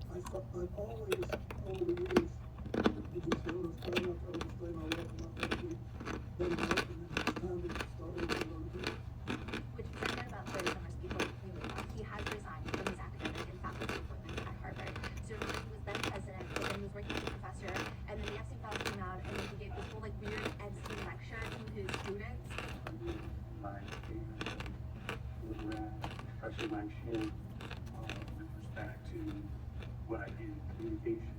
I've always, over the years, just sort of trying not to overstay my welcome. I thought it'd be better welcome, and it's time to start over a little bit. Which is something about Larry Summers people really love. He has resigned from his academic and faculty appointment at Harvard. So remember, he was then president, but then he was working as a professor, and then the Epstein files came out, and then he gave this whole like weird Epstein lecture to his students. My regret, especially my chin, with respect to what I did in communication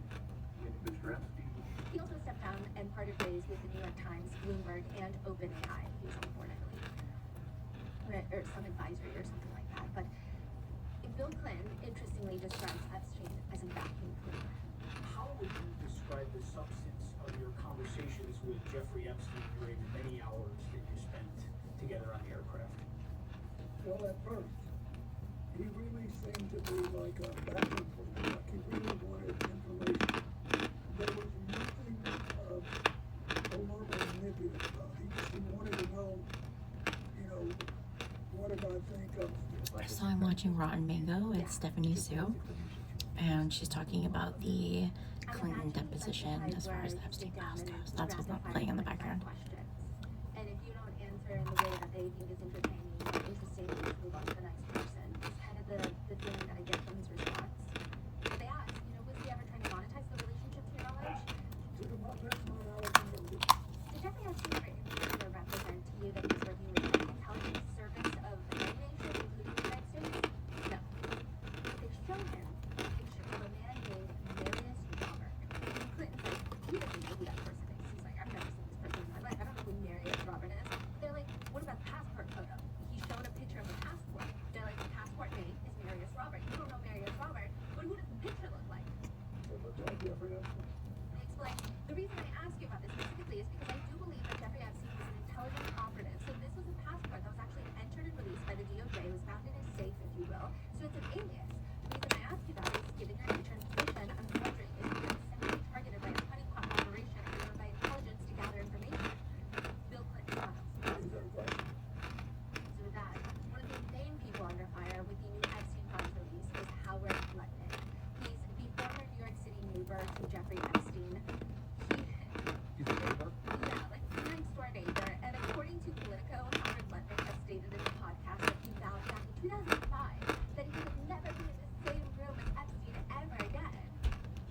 with Mr. Epstein. He also stepped down and parted ways with the New York Times, Bloomberg, and OpenAI. He was on the board, I believe, or some advisory or something like that. But Bill Clinton, interestingly, describes Epstein as a vacuum cleaner. How would you describe the substance of your conversations with Jeffrey Epstein during the many hours that you spent together on the aircraft? Well, at first, he really seemed to be like a vacuum cleaner, like he really wanted information. There was nothing overtly manipulative about it. He wanted to know, what did I think of this? So I'm watching Rotten Mango with Stephanie Sue, and she's talking about the Clinton deposition as far as the Epstein files goes. That's what's not playing in the background. And if you don't answer in the way that they think is entertaining or interesting, you just move on to the next person. It's kind of the feeling that I get from his response. They ask, was he ever trying to monetize the relationship to your knowledge? To the best of my knowledge, Did Jeffrey Epstein ever indicate or represent to you that he was working with the intelligence service of any nation, including the United States? No. They show him a picture of a man named Marius Robert. Clinton says he doesn't know who that person is. He's like, I've never seen this person in my life. I don't know who Marius Robert is. They're like, what about the passport photo? He showed a picture of a passport. They're like, the passport name is Marius Robert. You don't know Marius Robert, but who does the picture look like? it looked like Jeffrey Epstein. I explain. The reason I ask you about this specifically is because I do believe that Jeffrey Epstein was an intelligence operative. So this was a passport that was actually entered and released by the DOJ. It was found in his safe, if you will. So it's an alias. The reason I ask you that is, given your nature and position, I'm wondering if you were essentially targeted by a honeypot operation and run by intelligence to gather information. Bill Clinton files. Is that right? So with that, one of the main people under fire with the new Epstein files release is Howard Lutnick. He's the former New York City neighbor to Jeffrey Epstein. He's a neighbor? Yeah, like next door neighbor. And according to Politico, Howard Lutnick has stated in a podcast that he vowed back in 2005 that he would never be in the same room as Epstein ever again.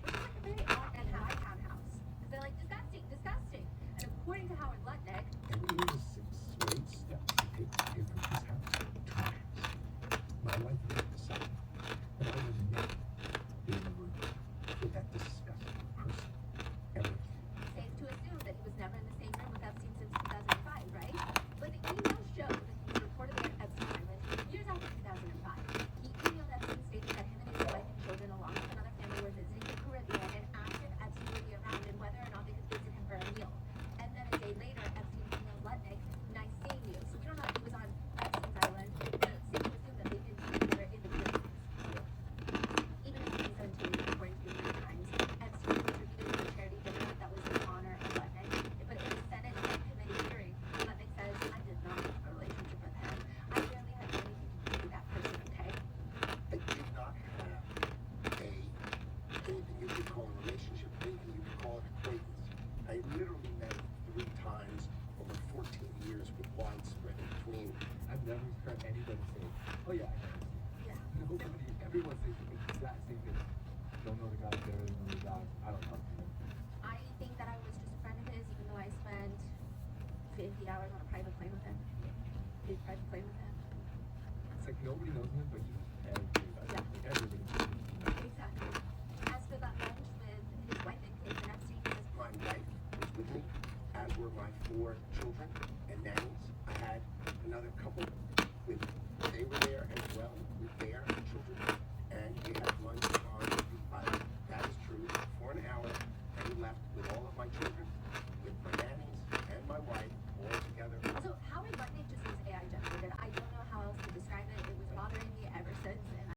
Which is like a very odd and high townhouse. Because they're like, disgusting, disgusting. And according to Howard Lutnick, And it was 6 straight steps to take to get from his house to my house. My wife was decided that I would never be in the room with that disgusting person ever again. safe to assume that he was never in the same room with Epstein since 2005, right? But the emails show that he was reportedly at Epstein Island years after 2005. He emailed Epstein stating that him and his wife and children, along with another family, were visiting the Caribbean and asked if Epstein would be around and whether or not they could visit him for a meal. And then a day later, Epstein emailed Lutnick, nice seeing you. So we don't know if he was on Epstein's Island, but it's safe to assume that they did see each other in the Philippines. Even in 2017, according to the New York Times, Epstein contributed to a charity dinner that was in honor of Lutnick. But in a Senate committee hearing, Lutnick says, I did not have a relationship with him. I barely had anything to do with that person, okay? I did not have anything you could call a relationship, anything you could call an acquaintance. I literally met him 3 times over 14 years with widespread in between. I've never heard anybody say, oh yeah, I know. Yeah. Nobody, everyone says the exact same thing. Don't know the guy, barely know the guy, I don't talk to him. I think that I was just a friend of his, even though I spent 50 hours on a private plane with him. Big private plane with him. It's like nobody knows him, but he knows everybody. Yeah. Like everybody knows him. Exactly. As for that lunch with his wife and kids and Epstein, he says, My wife was with me, as were my 4 children and nannies. I had another couple with, they were there as well with their children, and we had lunch